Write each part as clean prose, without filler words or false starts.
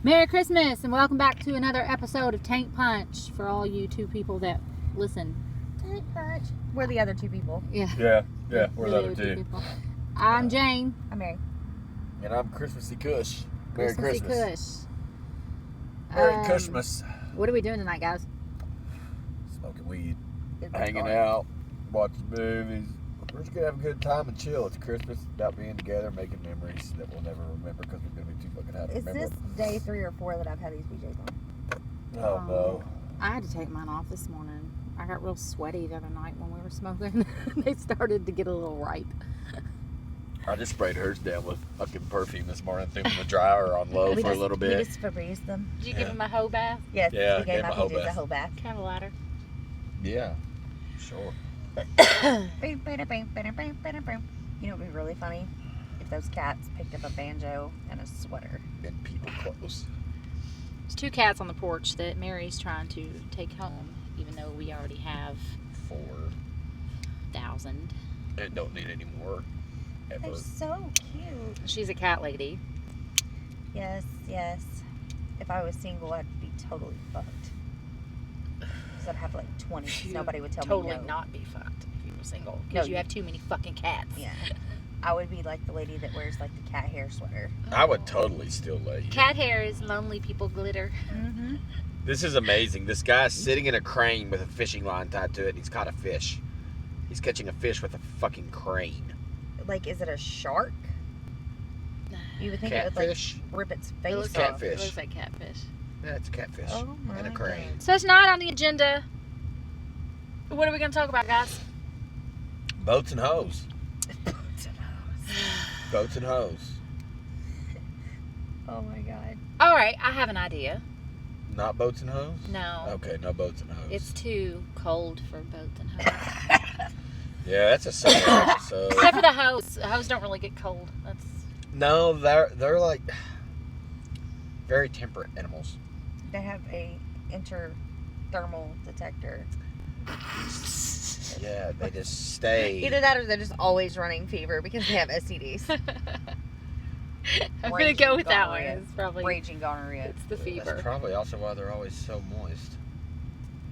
Merry Christmas and welcome back to another episode of Tank Punch for all you two people that listen. Tank Punch. We're the other two people. Yeah. We're the other two. People. I'm Jane. I'm Mary. And I'm Christmassy Kush. Merry Christmassy Christmas. Kush. Merry Kushmas. What are we doing tonight, guys? Smoking weed, It's hanging fun. out, watching movies. We're just going to have a good time and chill. It's Christmas, about being together, making memories that we'll never remember because we're going to be too fucking high to Is remember. this day 3 or 4 that I've had these PJs on? Oh, no. I had to take mine off this morning. I got real sweaty the other night when we were smoking. They started to get a little ripe. I just sprayed hers down with fucking perfume this morning, threw them in the dryer on low for a little We bit. just Febreze them. Did you give him a hoe bath? Yes, Yeah, we gave gave my him a hoe PJs a bath. hoe bath. Kind of lighter. Yeah, sure. You know what would be really funny? If those cats picked up a banjo and a sweater. And people close. There's 2 cats on the porch that Mary's trying to take home, even though we already have 4,000. And don't need any more. Ever. They're so cute. She's a cat lady. Yes, yes. If I was single, I'd be totally fucked. Because I'd have like 20. 'Cause nobody would tell totally me no. not be fucked if you were single. No, Because you have too many fucking cats. Yeah. I would be like the lady that wears like the cat hair sweater. I would totally still let you. Cat hair is lonely people glitter. Mm-hmm. This is amazing. This guy's sitting in a crane with a fishing line tied to it, and he's caught a fish. He's catching a fish with a fucking crane. Like, is it a shark? You would think it would like Catfish? rip its It face looks, off. Catfish. It looks like catfish. Yeah, it's a catfish. Oh my and a crane. God. So it's not on the agenda. What are we going to talk about, guys? Boats and hoes. Boats and hoes. Oh my God. All right, I have an idea. Not boats and hoes? No. Okay, no boats and hoes. It's too cold for boats and hoes. Yeah, that's a summer episode. Except for the hoes. The hoes don't really get cold. That's No, they're like very temperate animals. They have a interthermal detector. Yeah, they just stay. Either that or they're just always running fever because they have STDs. I'm going to go with that one. Gonorrhea. It's probably Raging gonorrhea. it's the That's fever. probably also why they're always so moist.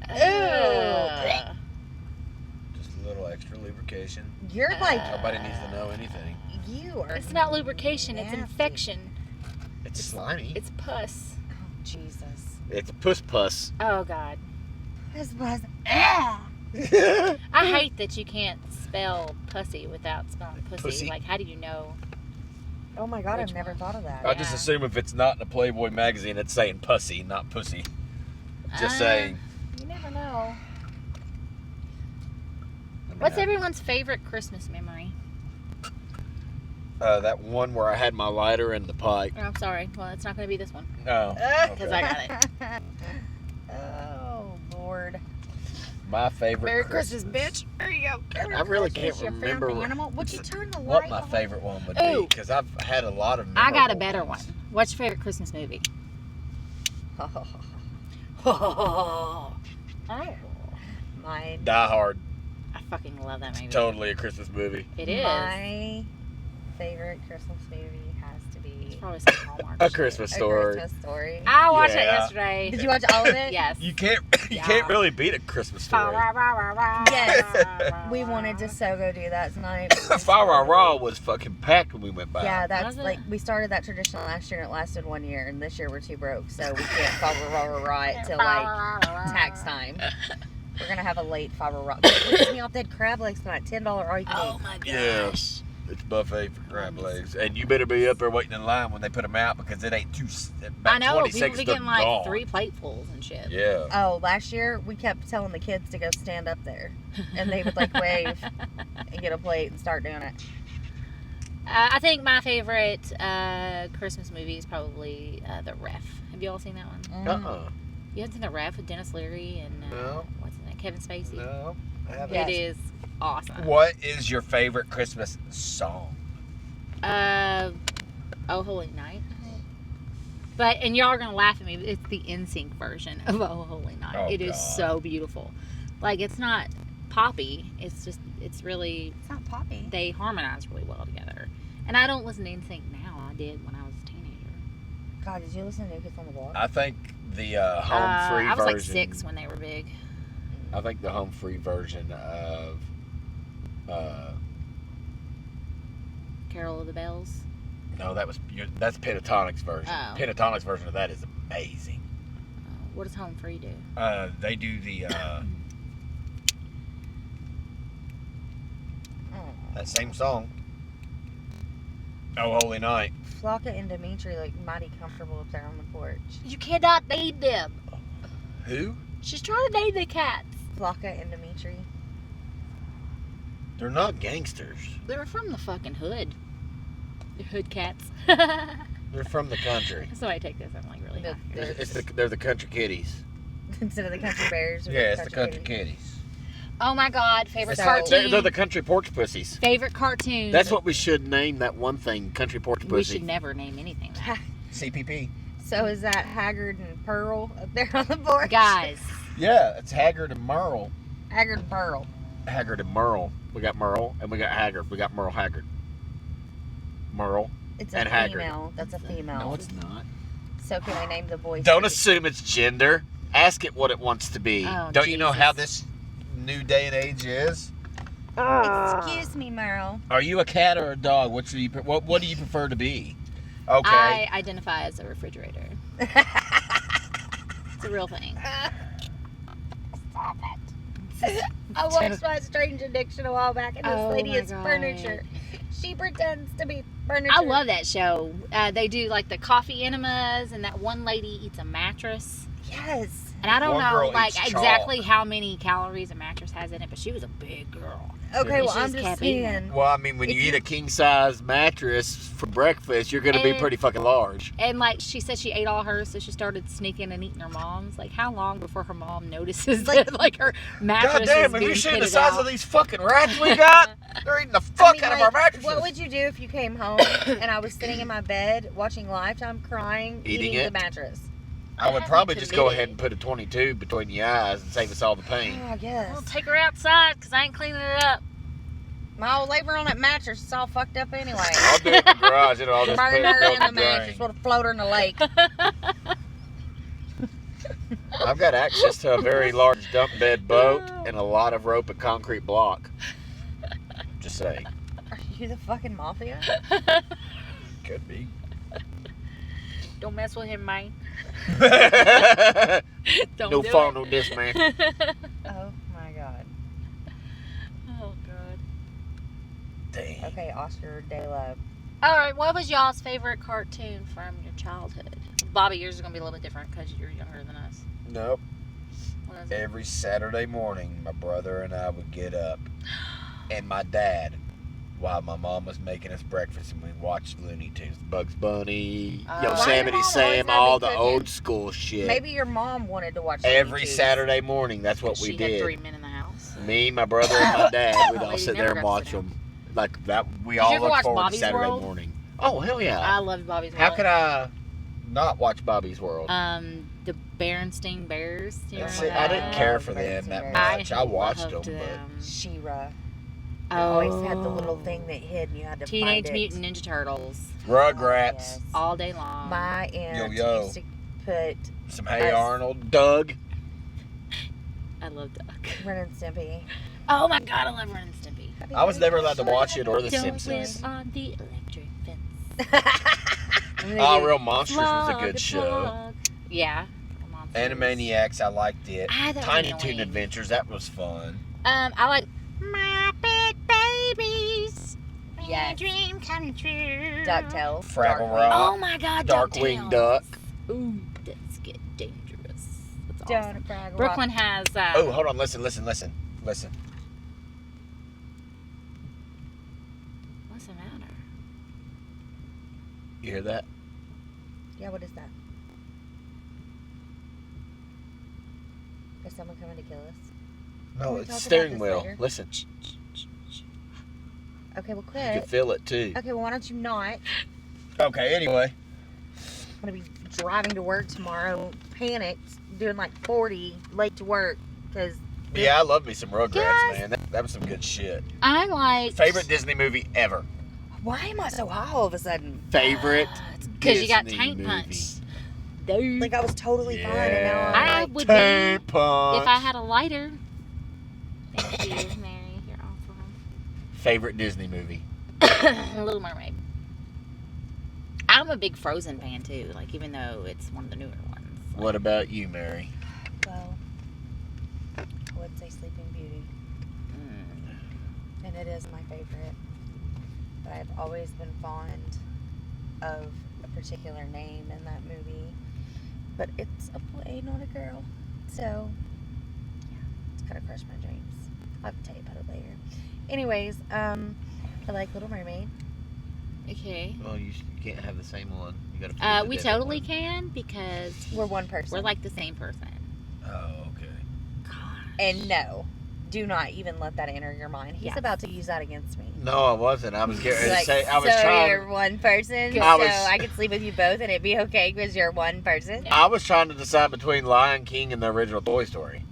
Ugh. Just a little extra lubrication. You're like, Nobody needs to know anything. you are. It's not lubrication, it's nasty. infection. It's slimy. It's pus. Oh, Jesus. It's puss. Oh, God. This was. Ah! I hate that you can't spell pussy without spelling pussy. Pussy. Like, how do you know? Oh my God, Which I've never one? thought of that. I just Yeah. assume if it's not in a Playboy magazine, it's saying pussy, not pussy. Just saying. You never know. I mean, What's I- everyone's favorite Christmas memory? that one where I had my lighter and the pipe. Oh, I'm sorry. Well, it's not going to be this one. Oh, Because I got it. Oh, Lord. my favorite Merry Christmas, bitch. There you go. I really can't remember Animal. Would you turn the what light my on? favorite one would Ooh. be because I've had a lot of. I got a memorable better one. ones. What's your favorite Christmas movie? Oh. Mine. Die Hard. I fucking love that movie. Totally a Christmas movie. It is. My favorite Christmas movie has to It's be probably some Hallmark A shit. Christmas A Story. Christmas Story. I watched it Yeah. yesterday. Did you watch all of it? Yes. You can't Yeah. really beat a Christmas Story. Yes. We wanted to so go do that tonight. Fire Raw was fucking packed when we went by. Yeah, that's Was it? like we started that tradition last year and it lasted 1 year, and this year we're too broke, so we can't follow right till like tax time. We're gonna have a late fiber rock. It pissed me off. They had crab legs tonight, $10 all you can Oh eat. my gosh. Yeah. It's buffet for crab legs, and you better be up there waiting in line when they put them out because it ain't about I know. 20 People seconds be they're getting like gone. 3 platefuls and shit. Yeah. Oh, last year we kept telling the kids to go stand up there, and they would like wave and get a plate and start doing it. I think my favorite Christmas movie is probably The Ref. Have you all seen that one? You haven't seen The Ref with Dennis Leary and No. what's his name? Kevin Spacey? No, I haven't. Yes. It is awesome. What is your favorite Christmas song? Oh Holy Night. But, and y'all are going to laugh at me, but it's the NSYNC version of Oh Holy Night. Oh, It is God. so beautiful. Like, it's not poppy. It's just, it's really, It's not poppy. they harmonize really well together. And I don't listen to NSYNC now. I did when I was a teenager. God, did you listen to New Kids on the Block? I think the home free version. I was like 6 when they were big. I think the home free version of Carol of the Bells. no, that's Pentatonic's version. Oh. Pentatonic's version of that is amazing. What does home free do? They do the that same song. Oh, Holy Night. Flocka and Dimitri look mighty comfortable up there on the porch. You cannot name them. Who? She's trying to name the cats. Flocka and Dimitri. They're not gangsters. They're from the fucking hood. They're hood cats. They're from the country. Somebody take this. I'm like really high. They're the country kitties. Instead of the country bears. Yeah, it's the country kitties. Oh my God! Favorite So- cartoon. They're the country porch pussies. Favorite cartoon. That's what we should name that one thing, country porch pussy. we should never name anything that. CPP. So is that Haggard and Pearl up there on the porch? Guys. Yeah, it's Haggard and Merle. Haggard and Pearl. Haggard and Merle. We got Merle and we got Haggard. We got Merle Haggard. Merle. It's And a Haggard. female. That's a female. No, it's not. So can I name the boy? Don't assume it's gender. Ask it what it wants to be. Oh, Don't you know Jesus. how this new day and age is? Excuse me, Merle. Are you a cat or a dog? What do you prefer to be? Okay. I identify as a refrigerator. It's a real thing. Stop it. I watched My Strange Addiction a while back, and this Oh lady my is God. furniture. She pretends to be furniture. I love that show. They do like the coffee enemas, and that one lady eats a mattress. Yes. And I don't One know girl like eats chalk. exactly how many calories a mattress has in it, but she was a big girl. Okay, She well, I'm just just kept eating saying. Well, I mean, when you If eat you- a king-size mattress for breakfast, you're going to be And- pretty fucking large. And like she said, she ate all hers, so she started sneaking and eating her mom's. Like, how long before her mom notices Like- that like her mattress God is damn, have being you seen the pitted size out? of these fucking rats we got? They're eating the fuck out of our mattresses. What would you do if you came home and I was sitting in my bed watching Lifetime, crying, Eating eating it? the mattress? I would I probably haven't just go committed. ahead and put a 22 between the eyes and save us all the pain. Oh, I guess. Well, take her outside because I ain't cleaning it up. I'll leave her on that mattress. It's all fucked up anyway. I'll do it in the garage and I'll just put Burn it her in the in mattress. We'll float her in the lake. I've got access to a very large dump bed boat and a lot of rope and concrete block. Just saying. Are you the fucking mafia? Could be. Don't mess with him, man. No Don't do phone, it. no this, man. Oh my god. Oh God. Dang. Okay, Oscar De La. All right, what was y'all's favorite cartoon from your childhood? Bobby, yours is gonna be a little bit different because you're younger than us. Nope. What is it? Every Saturday morning, my brother and I would get up, and my dad, while my mom was making us breakfast, and we'd watch Looney Tunes, Bugs Bunny, Why your Yosemite mom Sam, always gotta all be the cooking? old school shit. Maybe your mom wanted to watch Every Looney Tunes. Saturday morning, that's what we She had 3 did. men in the house. Me, my brother, and my dad, we'd all Lady sit never there and got to watch sit down. them. Like that, we Did you all ever look watch forward Bobby's to Saturday World? morning. Oh hell I yeah! loved Bobby's World. How could I not watch Bobby's World? The Berenstain Bears. Do you That's remember it. I that? didn't care for them that much. I watched them, loved but She-Ra. Oh. Always had the little thing that hid and you had to Teenage find it. Mutant Ninja Turtles Rugrats, Yes. all day long. My aunt Yo-yo. used to put some Hey Us. Arnold, Doug. I love Duck. Ren and Stimpy. Oh my God, I love Ren and Stimpy. I was never allowed to watch it or The Don't Simpsons. live on the electric fence. Oh, Real Monsters was a good show. Yeah. Monsters. Animaniacs, I liked it. Ah, that was Tiny annoying. Toon Adventures, that was fun. I like Muppet Babies. Yes. Dream come true. DuckTales. Fraggle Darkwing. Rock. Oh my God, Darkwing DuckTales. Duck. Ooh, that's get dangerous. That's Down awesome. at Fraggle Rock. Brooklyn has. Oh, hold on, listen. What's the matter? You hear that? Yeah, what is that? Is someone coming to kill us? No, we it's talk the steering about wheel. this later? Listen, Okay, well, you quit. can feel it too. Okay, well, why don't you not? Okay, anyway. I'm going to be driving to work tomorrow, panicked, doing like 40, late to work, because... Yeah, I love me some Rugrats, Yes. man. That was some good shit. I like. Favorite Disney movie ever. Why am I so high all of a sudden? Favorite Because you got Disney Tank movie. Punch. Like I was totally fine, and now I'm I like, would be if punch. I had a lighter. Thank you, Mary. You're awesome. Favorite Disney movie? Little Mermaid. I'm a big Frozen fan too. Like even though it's one of the newer ones. Like, What about you, Mary? well, I would say Sleeping Beauty, and it is my favorite. But I've always been fond of a particular name in that movie. But it's a boy, not a girl. So, yeah, it's kind of crushed my dreams. I'll have to tell you about it later. Anyways, I like Little Mermaid. Okay. Well, you can't have the same one. You gotta. We totally can because We're one person. we're like the same person. Oh, okay. God. And no, do not even let that enter your mind. He's Yes. about to use that against me. No, I wasn't. I was getting ready to Like, say. I was so trying. you're one person, I so was- I could sleep with you both and it'd be okay because you're one person. I was trying to decide between Lion King and the original Toy Story.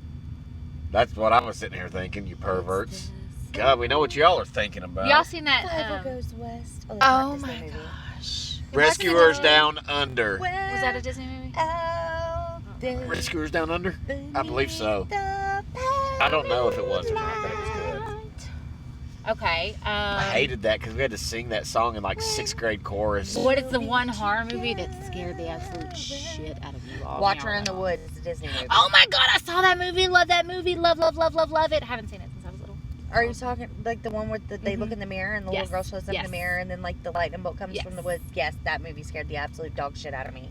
That's what I was sitting here thinking. You perverts. God, we know what y'all are thinking about. Y'all seen that? Five goes west. Oh, that's Oh not a my Disney movie. gosh. Rescuers Down Under. Was that a Disney movie? Rescuers Down Under? I believe so. I don't know if it was or not, but it was good. Okay. I hated that because we had to sing that song in like 6th grade chorus. What is the one horror movie that scared the absolute shit out of you all? Watcher in the Woods is a Disney movie. Oh my god, I saw that movie. Love that movie. Love, love, love, love, love it. Haven't seen it since I was little. Are you talking like the one where they look in the mirror and the Yes. little girl shows up in Yes. the mirror and then like the lightning bolt comes Yes. from the woods? Yes, that movie scared the absolute dog shit out of me.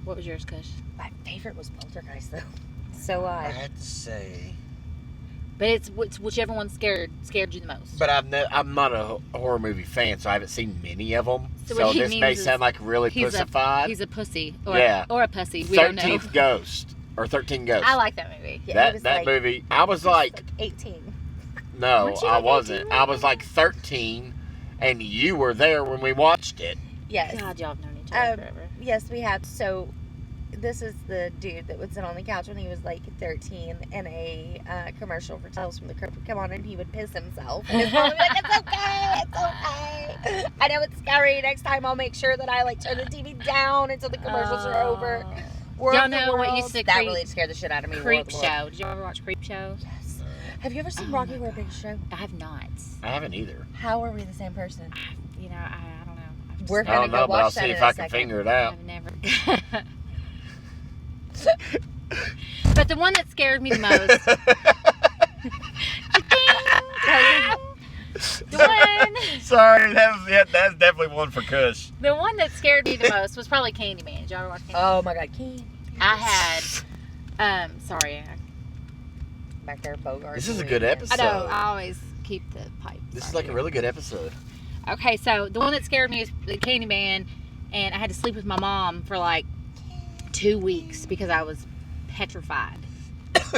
What was yours, Kush? My favorite was Poltergeist though. So I had to say. But it's whichever one scared you the most. But I'm not a horror movie fan, so I haven't seen many of them. So So, what he this may means is sound like really pussified. He's a pussy. Or, Yeah. Or a pussy. We don't know. 13th Ghost. Or 13 Ghosts. I like that movie. yeah, it that was that like, movie. I was like, 18. no, Weren't you I like wasn't. 18? I was like 13, and you were there when we watched it. Yes. God, y'all have known each other forever. Yes, we have. So this is the dude that would sit on the couch when he was like 13 and a commercial for Tales from the Crypt would come on and he would piss himself. And his mom would be like, it's okay, it's okay. I know it's scary. Next time I'll make sure that I like turn the TV down until the commercials are over. War Y'all of the know what Worlds. used to That creep- really scared the shit out of me. War Creep of the Worlds. Show. Did you ever watch Creep Show? Yes. Have you ever seen Oh Rocky my Horror Picture Show? I have not. I haven't either. How are we the same person? You know, I don't know. I've just We're I gonna don't go know, but watch I'll that see in if a I can second. figure it out. I've never. But the one that scared me the most. The one. Sorry, that's definitely one for Kush. The one that scared me the most was probably Candyman. Did y'all ever watch Candyman? Oh my god, King. I had. Sorry. Back there, Bogart. This is a good I episode. know. I always keep the pipe. This is like a really good episode. Okay, so the one that scared me is the Candyman, and I had to sleep with my mom for like 2 weeks because I was petrified.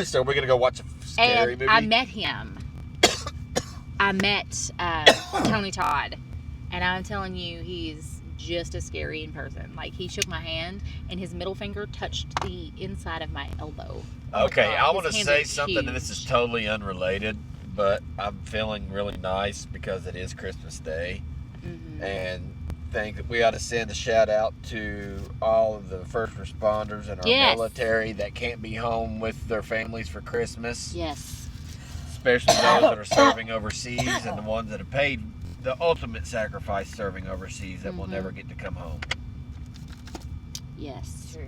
So we're gonna go watch a scary And movie. I met him. I met Tony Todd, and I'm telling you, he's just as scary in person. Like, he shook my hand, and his middle finger touched the inside of my elbow. Okay, God, I his want to hands say are something, and this is huge. totally unrelated, but I'm feeling really nice because it is Christmas Day, Mm-hmm. and think that we ought to send a shout out to all of the first responders and our Yes. military that can't be home with their families for Christmas, Yes. especially those that are serving overseas and the ones that have paid the ultimate sacrifice serving overseas that will Mhm. never get to come home. Yes. True.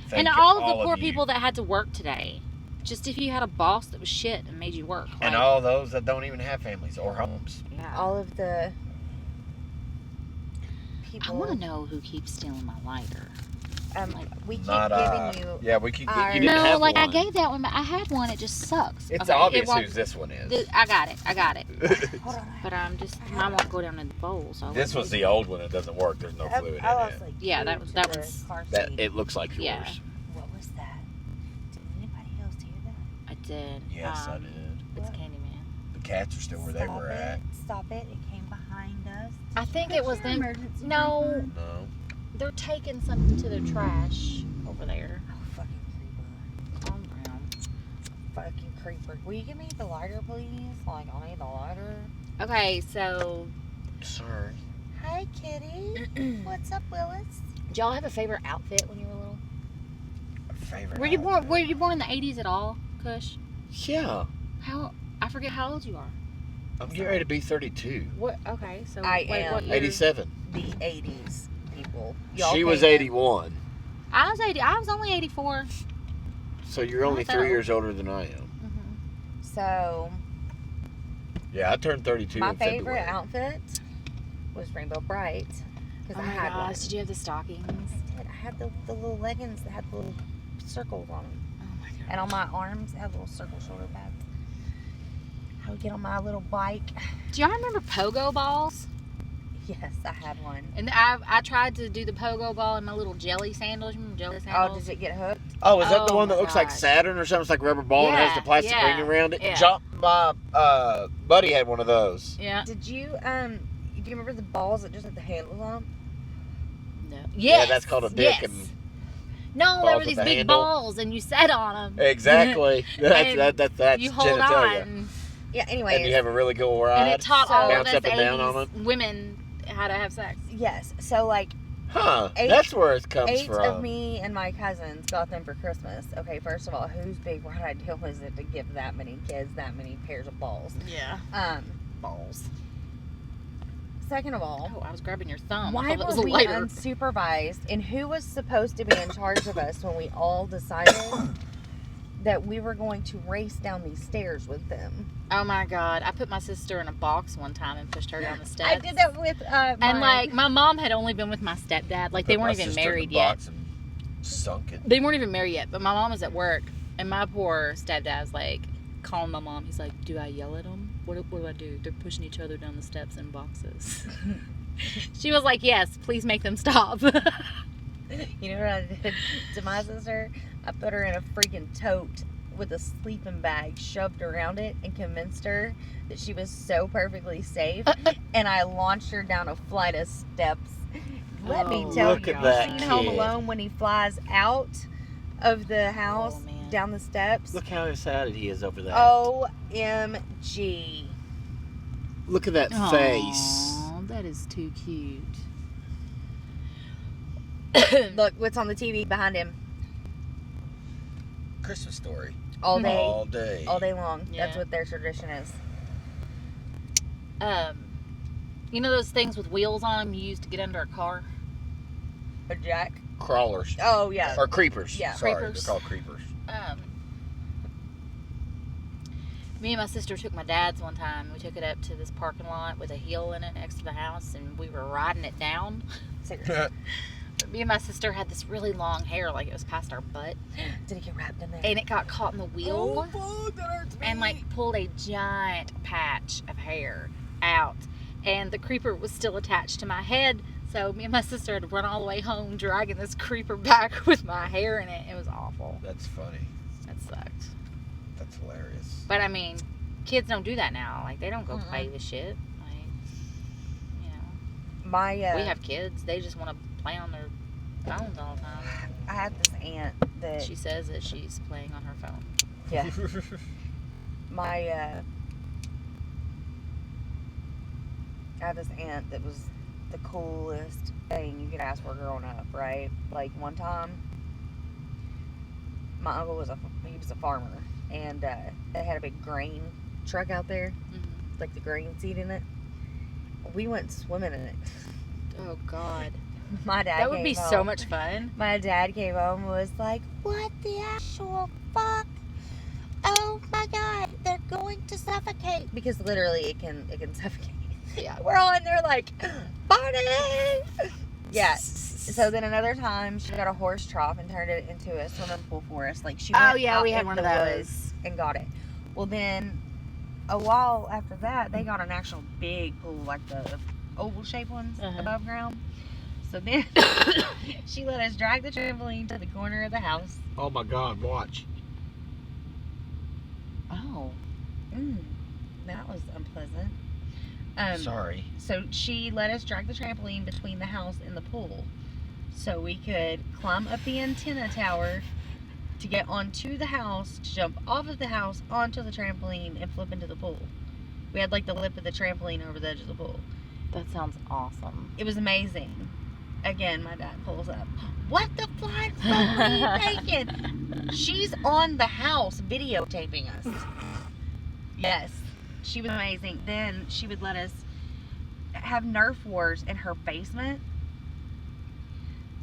Thank And you, all of the poor you. people that had to work today. Just if you had a boss that was shit and made you work. And like, all those that don't even have families or homes. yeah. All of the I people. want to know who keeps stealing my lighter. We keep Not giving you. Yeah, we keep. our- You didn't No, have like one. I gave that one, but I had one. It just sucks. It's Okay, obvious it won't- whose this one is. I got it. I got it. Hold on. But I'm just mine won't go down in the bowl. So I This wouldn't was use the old one. It doesn't work. There's no fluid in it. Like, Yeah, that glued was- to that the was- car That seat. it looks like yours. Yeah. What was that? Did anybody else hear that? I did. Yes, I did. It's What? Candyman. The cats are still where they were at. Stop it! It came behind us. I think it was them. Emergency No, room. No. they're taking something to their trash over there. Oh, fucking creeper! Calm down. Fucking creeper! Will you give me the lighter, please? Like, I need the lighter. Okay, so Sorry. Hi, kitty. What's up, Willis? Did y'all have a favorite outfit when you were little? Favorite. Were you born in the 80s at all, Kush? Yeah. I forget how old you are. I'm getting ready to be 32. What? Okay, so I am. what year? 87. The 80s people. She was 81. I was 80. I was only 84. So you're only Not that 3 old. years older than I am. Mm-hmm. So, Yeah, I turned 32 my in favorite February. outfit was Rainbow Bright. Oh Because my I had gosh! one. Did you have the stockings? I did. I had the little leggings that had little circles on them. Oh my god! And on my arms, I had little circle shoulder pads. I would get on my little bike. Do y'all remember pogo balls? Yes, I had one. And I tried to do the pogo ball in my little jelly sandals. Remember jelly Oh, sandals? did it get hooked? Oh, is that the Oh one that my looks like gosh. Saturn or something? It's like rubber ball and has the plastic Yeah, ring around it? yeah. My buddy had one of those. Yeah. Did you, do you remember the balls that just had the handles on them? No. Yeah, Yes. that's called a dick. Yes. And No, there balls were with these the big handle. balls, and you sat on them. Exactly. And that's you hold genitalia. on, Yeah, anyways. And you have a really good ride. and it taught So- all of Bounce us up and down on 80s women how to have sex. Yes, so like Huh. Eight- That's where it comes 8 from. of me and my cousins got them for Christmas. Okay, first of all, whose big right idea was it to give that many kids that many pairs of balls? Yeah. Balls. Second of all, Oh, I was grabbing your thumb. I why thought that was were a we lighter. unsupervised? And who was supposed to be in charge of us when we all decided that we were going to race down these stairs with them? Oh my god! I put my sister in a box one time and pushed her down the steps. I did that with And like my mom had only been with my stepdad. Like they Put my weren't even sister in the married yet. box and Sunk it. They weren't even married yet. But my mom was at work, and my poor stepdad was like calling my mom. He's like, "Do I yell at them? What do I do? They're pushing each other down the steps in boxes." She was like, "Yes, please make them stop." You know what I did to my sister? I put her in a freaking tote with a sleeping bag shoved around it and convinced her that she was so perfectly safe. And I launched her down a flight of steps. Let me Oh, tell look you, at that seen Home kid. Alone when he flies out of the house Oh, man. down the steps? Look how excited he is over that. OMG. Look at that face. Aw, that is too cute. Look, what's on the TV behind him? Christmas story. All day. All day. All day long. That's Yeah. what their tradition is. You know those things with wheels on them you use to get under a car? A jack? Crawlers. Oh, yeah. Or creepers. Yeah. Sorry, Creepers. they're called creepers. Me and my sister took my dad's one time. We took it up to this parking lot with a hill in it next to the house, and we were riding it down. Seriously. Me and my sister had this really long hair, like it was past our butt, Did it get wrapped in there? and it got caught in the wheel fuck, that hurts me. and like pulled a giant patch of hair out, and the creeper was still attached to my head. So me and my sister had to run all the way home, dragging this creeper back with my hair in it. It was awful. That's funny. That sucked. That's hilarious. But I mean, kids don't do that now. Like they don't go Mm-mm. play with shit. Like, you know, My, we have kids. They just want to play on their phones all the time. I had this aunt that She says that she's playing on her phone. yeah. My I had this aunt that was the coolest thing you could ask for growing up, right? Like one time, my uncle was a farmer, and they had a big grain truck out there, Mm-hmm. like the grain seed in it. We went swimming in it. Oh God, My dad. that would be came so home. much fun. My dad came home and was like, "What the actual fuck? Oh my God, they're going to suffocate!" Because literally, it can suffocate. Yeah. We're all in there like, "Party!" Yeah. So then another time, she got a horse trough and turned it into a swimming pool for us. Like she. Oh went yeah, out we had in one the of those. woods and got it. Well, then a while after that, they got an actual big pool, like the oval shaped ones Uh-huh. above ground. So then she let us drag the trampoline to the corner of the house. Oh my God, watch. Oh. That was unpleasant. Sorry. So she let us drag the trampoline between the house and the pool, so we could climb up the antenna tower to get onto the house, to jump off of the house onto the trampoline and flip into the pool. We had like the lip of the trampoline over the edge of the pool. That sounds awesome. It was amazing. Again, my dad pulls up. What the flying fuck are you making? She's on the house videotaping us. Yes, she was amazing. Then she would let us have Nerf wars in her basement.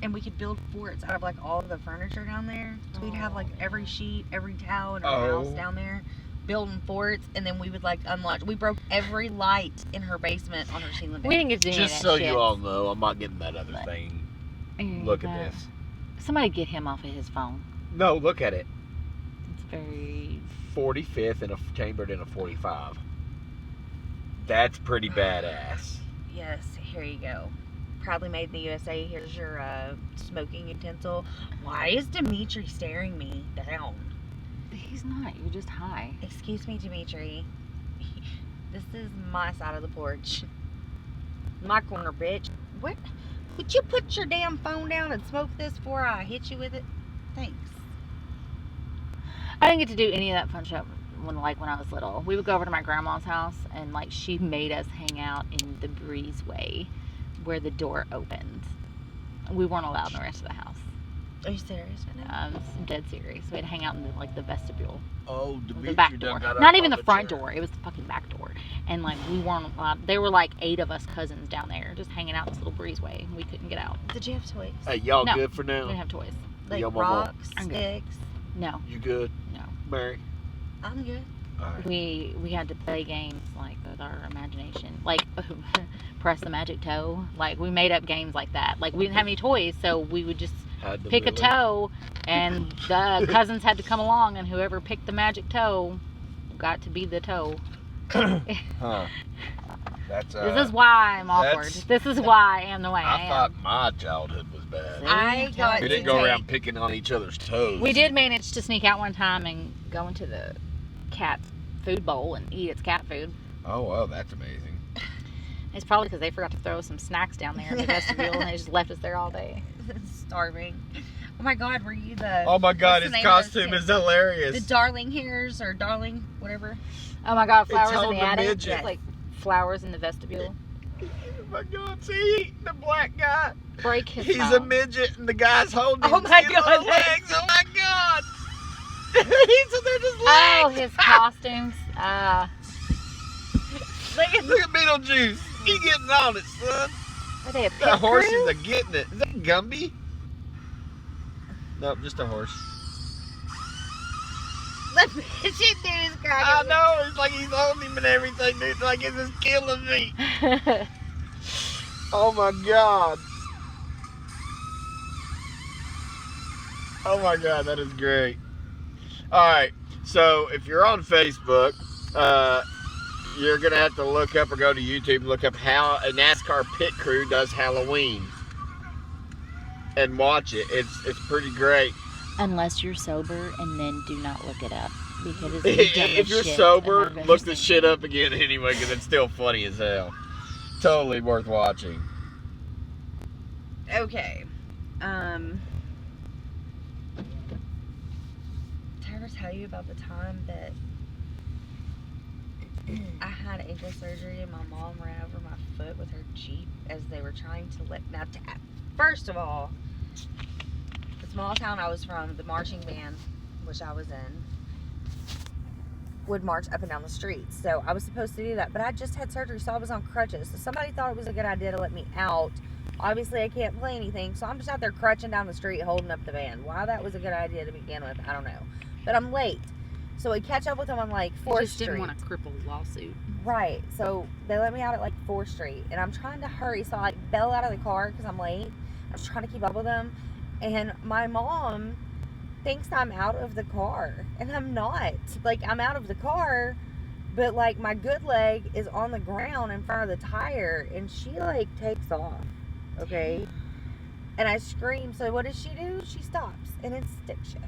And we could build forts out of like all of the furniture down there. So we'd have like every sheet, every towel in our house down there, building forts, and then we would like unlock. We broke every light in her basement on her ceiling. We didn't get to do any of Just that so shit. you all know, I'm not getting that other thing. Look at this. Somebody get him off of his phone. No, look at it. It's very... 45th and chambered in a 45. That's pretty badass. Yes, here you go. Proudly made in the USA. Here's your smoking utensil. Why is Dimitri staring me down? He's not. You're just high. Excuse me, Dimitri. This is my side of the porch. My corner, bitch. What? Would you put your damn phone down and smoke this before I hit you with it? Thanks. I didn't get to do any of that fun stuff when I was little. We would go over to my grandma's house, and like she made us hang out in the breezeway where the door opened. We weren't allowed in the rest of the house. Are you serious right now? I'm dead serious. We had to hang out in the vestibule. Oh, The back door. Not even the front door. It was the fucking back door. And like we weren't allowed. There were like 8 of us cousins down there just hanging out in this little breezeway. We couldn't get out. Did you have toys? Hey, y'all No. good for We now? didn't have toys. Like Yo, Mama. rocks, I'm good. sticks? No. You good? No. Mary? I'm good. Alright. We had to play games like with our imagination, like press the magic toe. Like we made up games like that. Like we didn't have any toys, so we would just pick a toe, and the cousins had to come along, and whoever picked the magic toe got to be the toe. Huh. That's This is why I'm awkward. that's- This is why I am the way I I am. thought my childhood was bad. I got We to didn't go take- around picking on each other's toes. We did manage to sneak out one time and go into the cat food bowl and eat its cat food. Oh, well, that's amazing. It's probably because they forgot to throw some snacks down there in the vestibule, and they just left us there all day. Starving. Oh my god, were you the... Oh my god, what's the his name of those costume kids? is hilarious. The darling hairs or darling whatever. Oh my god, flowers in holding the a attic. midget. Just like flowers in the vestibule. Oh my god, see? The black guy. Break his He's a phone. midget and the guy's holding Oh his my cute God, little that's- legs. Oh my god. They're just legs. Oh, his costumes. Look at Look at Beetlejuice. He getting on it, son. Are they a pit The horses crew? are getting it. Is that Gumby? Nope, just a horse. the shit dude is I cracking. know. It's like he's holding him and everything, dude. It's like it's just killing me. Oh my god. Oh my god, that is great. Alright, so if you're on Facebook, you're going to have to look up or go to YouTube and look up how a NASCAR pit crew does Halloween. And watch it. It's pretty great. Unless you're sober, and then do not look it up. Because it's the dumbest If you're shit sober, I've ever look the seen. shit up again anyway, because it's still funny as hell. Totally worth watching. Okay. Did I ever tell you about the time that I had ankle surgery and my mom ran over my foot with her Jeep as they were trying to let... Now, first of all, the small town I was from, the marching band, which I was in, would march up and down the street. So I was supposed to do that, but I just had surgery, so I was on crutches. So somebody thought it was a good idea to let me out. Obviously, I can't play anything, so I'm just out there crutching down the street holding up the band. Why that was a good idea to begin with, I don't know. But I'm late. So we catch up with them on like 4th Just Street. didn't want a cripple lawsuit. Right. So they let me out at like 4th Street. And I'm trying to hurry. So I like bail out of the car because I'm late. I was trying to keep up with them. And my mom thinks I'm out of the car. And I'm not. Like, I'm out of the car. But like my good leg is on the ground in front of the tire. And she like takes off. Okay. And I scream. So what does she do? She stops. And it's stick shift.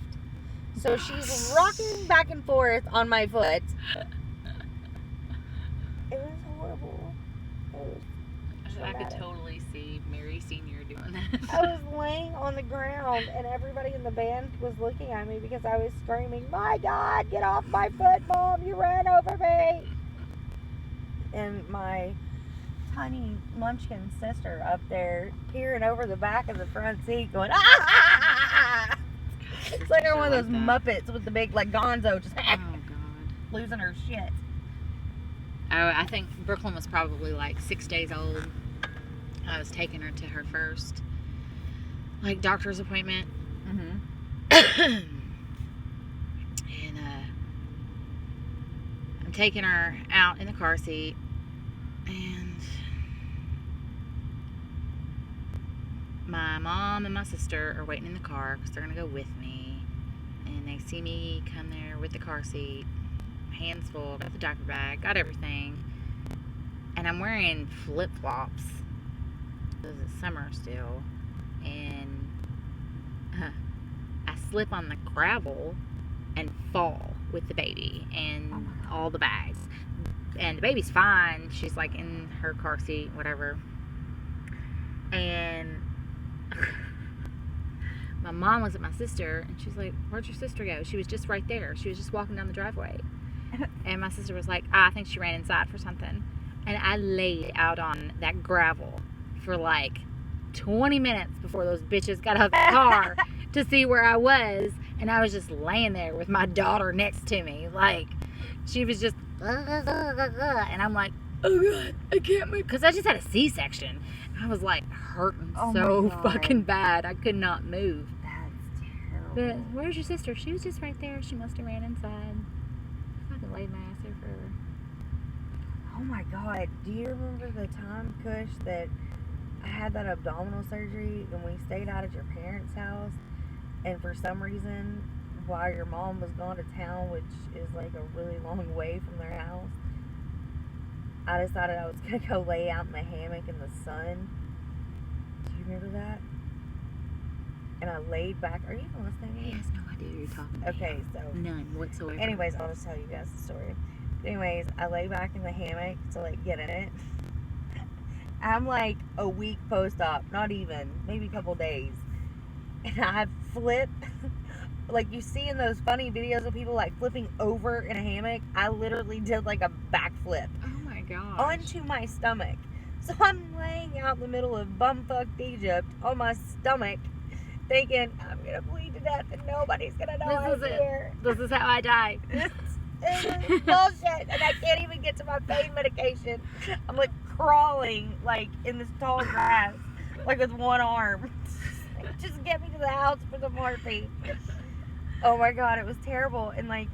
So she's rocking back and forth on my foot. It was horrible. It was I could traumatic. totally see Mary Sr. doing that. I was laying on the ground and everybody in the band was looking at me because I was screaming, "My God, get off my foot, Mom, you ran over me." And my tiny munchkin sister up there peering over the back of the front seat going, ah! It's like one of those Muppets with the big, like, Gonzo just Oh, God. losing her shit. Oh, I think Brooklyn was probably like 6 days old. I was taking her to her first, like, doctor's appointment. Mm-hmm. And I'm taking her out in the car seat, and my mom and my sister are waiting in the car because they're going to go with me. And they see me come there with the car seat, hands full, got the diaper bag, got everything. And I'm wearing flip-flops because it's summer still. And I slip on the gravel and fall with the baby and all the bags. And the baby's fine. She's like in her car seat, whatever. And my mom was at my sister, and she's like, "Where'd your sister go?" She was just right there. She was just walking down the driveway. And my sister was like, I think she ran inside for something. And I laid out on that gravel for like 20 minutes before those bitches got out of the car to see where I was. And I was just laying there with my daughter next to me. Like, she was just, and I'm like, oh God, I can't move. Because I just had a C-section. I was like hurting so fucking bad. I could not move. That's terrible. But where's your sister? She was just right there. She must have ran inside. I could lay my ass there forever. Oh my God. Do you remember the time, Kush, that I had that abdominal surgery and we stayed out at your parents' house? And for some reason, while your mom was gone to town, which is like a really long way from their house, I decided I was going to go lay out in the hammock in the sun. Do you remember that? And I laid back. Are you even listening to me? He has no idea what you're talking about. Okay, so. None whatsoever. Anyways, I'll just tell you guys the story. Anyways, I lay back in the hammock to like get in it. I'm like a week post-op, not even, maybe a couple days. And I flip, like you see in those funny videos of people like flipping over in a hammock. I literally did like a backflip. Oh my God. Onto my stomach. So I'm laying out in the middle of bumfucked Egypt on my stomach, thinking I'm gonna bleed to death and nobody's gonna know I'm here. This is how I die. This is bullshit, and I can't even get to my pain medication. I'm like crawling like in this tall grass, like with one arm. Just get me to the house for the morphine. Oh my God, it was terrible. And like,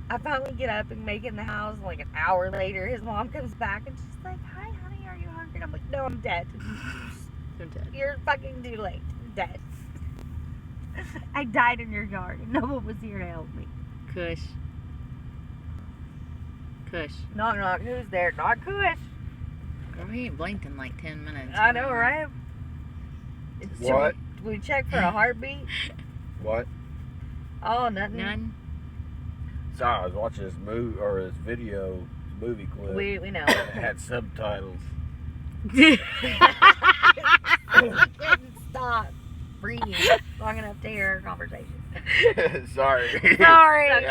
I finally get up and make it in the house. Like an hour later, his mom comes back and she's like, "Hi, honey, are you hungry?" And I'm like, "No, I'm dead. I'm dead. You're fucking too late. I'm dead. I died in your yard, and no one was here to help me." Kush. Kush. Knock, knock. Who's there? Not Kush. Girl, he ain't blinked in like 10 minutes. I know, right? What? Should we check for a heartbeat? What? Oh, nothing. None. Sorry, I was watching this movie or this video, movie clip. We know. It had subtitles. We couldn't stop breathing long enough to hear our conversation. Sorry. Sorry. It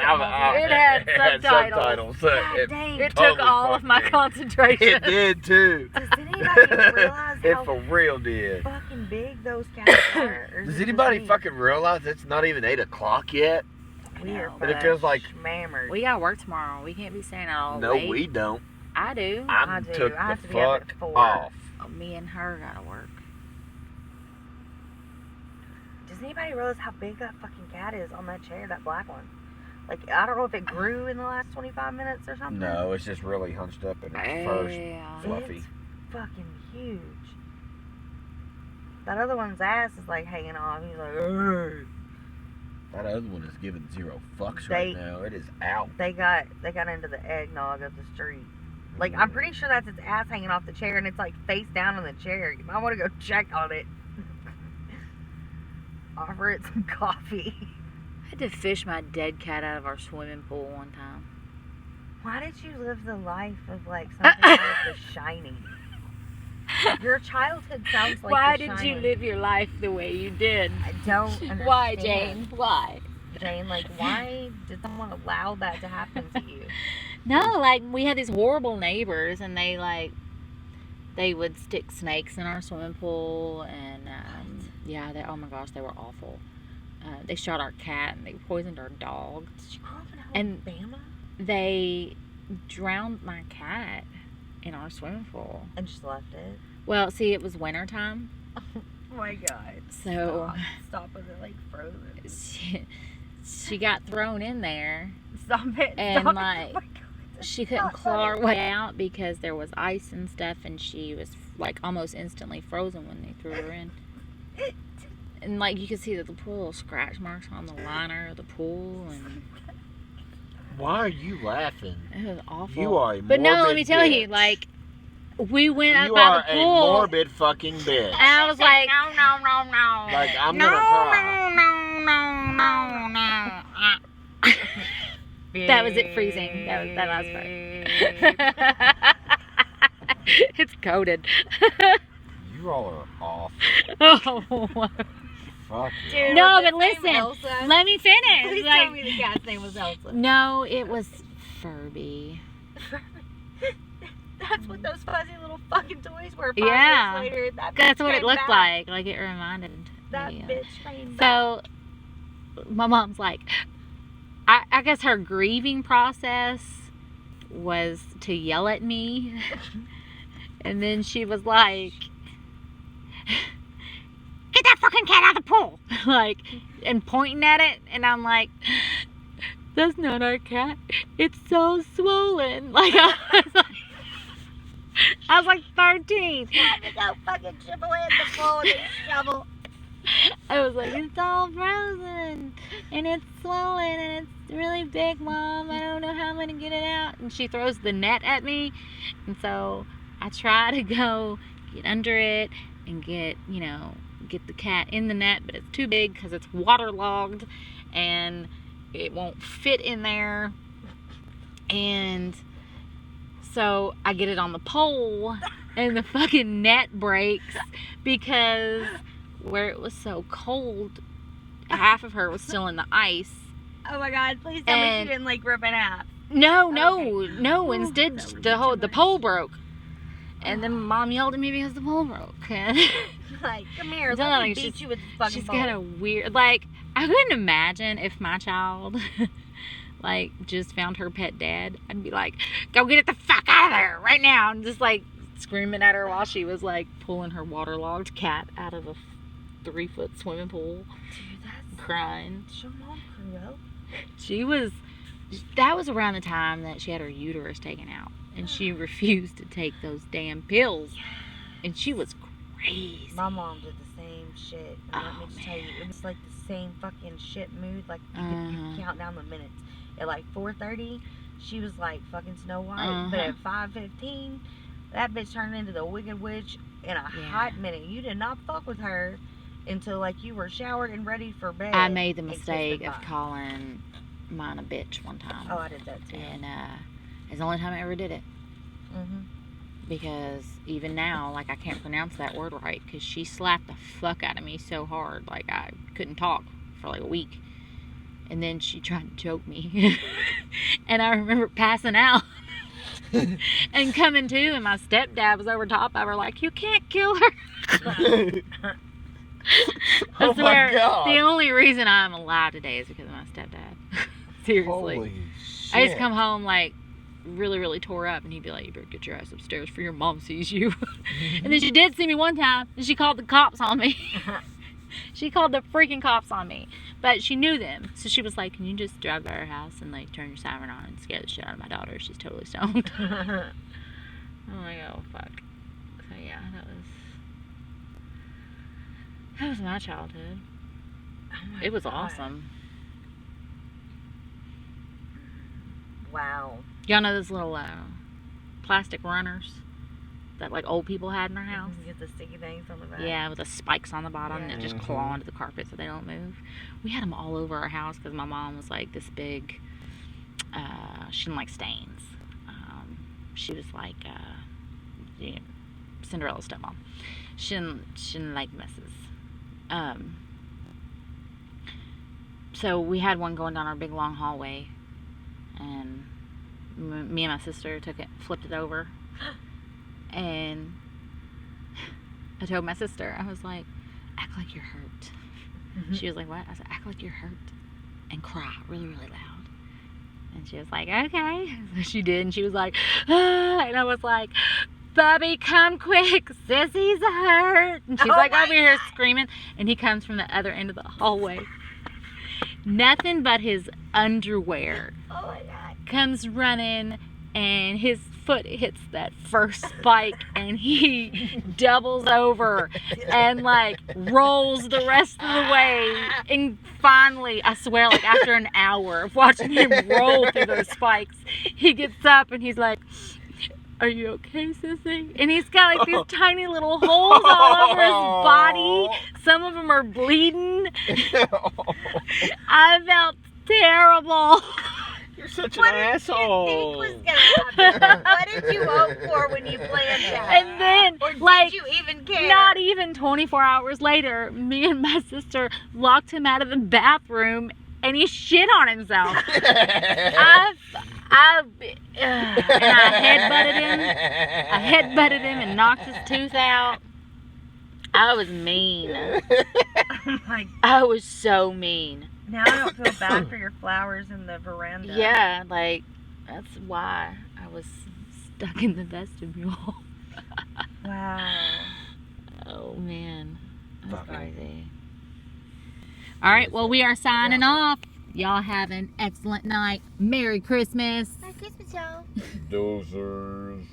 had subtitles. It dang. It totally took all of my fucked me. concentration. It did too. Does anybody realize It how for real did. fucking big those cats are? Or is Does it anybody just me? fucking realize it's not even 8 o'clock yet? We are And it feels like- mammered. We got work tomorrow. We can't be staying out all No, late. we don't. I do. I do. took I have the to be up at fuck 4. off. Oh, me and her gotta work. Does anybody realize how big that fucking cat is on that chair, that black one? Like, I don't know if it grew in the last 25 minutes or something. No, it's just really hunched up and its first Yeah. fluffy. It's fucking huge. That other one's ass is like hanging off. He's like, "Arr." That other one is giving 0 fucks They- right now. It is out. They got into the eggnog of the street. Like, I'm pretty sure that's its ass hanging off the chair, and it's like face down on the chair. You might want to go check on it. Offer it some coffee. I had to fish my dead cat out of our swimming pool one time. Why did you live the life of like something like The Shining? Your childhood sounds like Why The did Shining. you live your life the way you did? I don't understand. Why, Jane? Why? Jane, like, why did someone allow that to happen to you? No, like, we had these horrible neighbors, and they, like, They would stick snakes in our swimming pool, and yeah, oh my gosh, they were awful. They shot our cat, and they poisoned our dog. Did you grow up in Alabama? They drowned my cat in our swimming pool. And just left it? Well, see, it was winter time. Oh my God. So Stop with it, like, frozen. She got thrown in there. Stop it. And, Stop like, it. Oh my God. She couldn't claw her way out because there was ice and stuff, and she was, like, almost instantly frozen when they threw her in. And, like, you could see the pool little scratch marks on the liner of the pool, and Why are you laughing? it was awful. You are a But no, let me tell bitch. you, like, we went up You by are the a pool, morbid fucking bitch. and I was like, No. Like, I'm gonna cry. no. That was it freezing. That last part. It's coded. You all are awful. Oh. Fuck Dude, you. No, was but his name listen, Elsa? let me finish. Please Like, tell me the cat's name was Elsa. no, it was Furby. That's what those fuzzy little fucking toys were. 5 Yeah. years later. That That's bitch what it came looked back. like. Like, it reminded That me of. bitch came back. So, my mom's like, I guess her grieving process was to yell at me. And then she was like, get that fucking cat out of the pool. Like, and pointing at it. And I'm like, that's not our cat. It's so swollen. Like, I was like 13. Time to go fucking chip away at the pool with a shovel. I was like, it's all frozen and it's swollen and it's really big, Mom. I don't know how I'm gonna get it out. And she throws the net at me, and so I try to go get under it and get the cat in the net, but it's too big because it's waterlogged and it won't fit in there. And so I get it on the pole and the fucking net breaks because where it was so cold, half of her was still in the ice. Oh my God, please tell me she didn't like rip in half. No. Instead, That would've the been too pole broke. And then Mom yelled at me because the pole broke. Like, come here, I'm let telling me you, beat you with this fucking She's pole. kind of weird. Like, I couldn't imagine if my child, like, just found her pet dad. I'd be like, go get it the fuck out of there right now. And just, like, screaming at her while she was, like, pulling her waterlogged cat out of a 3-foot swimming pool. Dude, that's Crying. your mom cruel. That was around the time that she had her uterus taken out. And she refused to take those damn pills. And she was crazy. My mom did the same shit. And let me just tell you, it was like the same fucking shit mood. Like, you could count down the minutes. At like 4:30, she was like fucking Snow White. But at 5:15, that bitch turned into the Wicked Witch in a hot minute. You did not fuck with her until like you were showered and ready for bed. I made the and kissed mistake of goodbye. calling mine a bitch one time. Oh, I did that too. And it's the only time I ever did it. Mm-hmm. Because even now, like, I can't pronounce that word right because she slapped the fuck out of me so hard. Like, I couldn't talk for like a week. And then she tried to choke me. And I remember passing out and coming to, and my stepdad was over top of her like, you can't kill her. I Oh swear, my God. the only reason I'm alive today is because of my stepdad. Seriously. Holy shit. I used to come home like really, really tore up, and he'd be like, you better get your ass upstairs for your mom sees you. And then she did see me one time, and she called the cops on me. She called the freaking cops on me. But she knew them. So she was like, can you just drive by her house and like turn your siren on and scare the shit out of my daughter? She's totally stoned. I'm like, oh fuck. So yeah, that was my childhood. Oh my It was God. awesome. Wow. Y'all know those little plastic runners that like old people had in their house? You get the sticky things on the back. Yeah, with the spikes on the bottom Yeah. that just claw onto the carpet so they don't move. We had them all over our house because my mom was like this big. She didn't like stains. She was like Cinderella's stepmom. She didn't like messes. So we had one going down our big long hallway, and me and my sister took it, flipped it over, and I told my sister, I was like, act like you're hurt. She was like, what? I said, act like you're hurt and cry really, really loud. And she was like, okay. So she did, and she was like, ah, and I was like, Bubby, come quick, Sissy's hurt. And she's like over here screaming, and he comes from the other end of the hallway. Nothing but his underwear. Oh my God. Comes running, and his foot hits that first spike, and he doubles over and like rolls the rest of the way. And finally, I swear, like after an hour of watching him roll through those spikes, he gets up and he's like, are you okay, Sissy? And he's got like these tiny little holes all over his body. Some of them are bleeding. I felt terrible. You're such an asshole. What did you think was gonna happen? What did you hope for when you planned that? And then, Or did like, you even care? not even 24 hours later, me and my sister locked him out of the bathroom, and he shit on himself. And I headbutted him and knocked his tooth out. I was mean. Oh my God. I was so mean. Now I don't feel bad for your flowers in the veranda. Yeah, like, that's why I was stuck in the vestibule. Wow. Oh, man. That's Fucking- crazy. All right, well, we are signing off. Y'all have an excellent night. Merry Christmas. Merry Christmas, y'all. Dozers.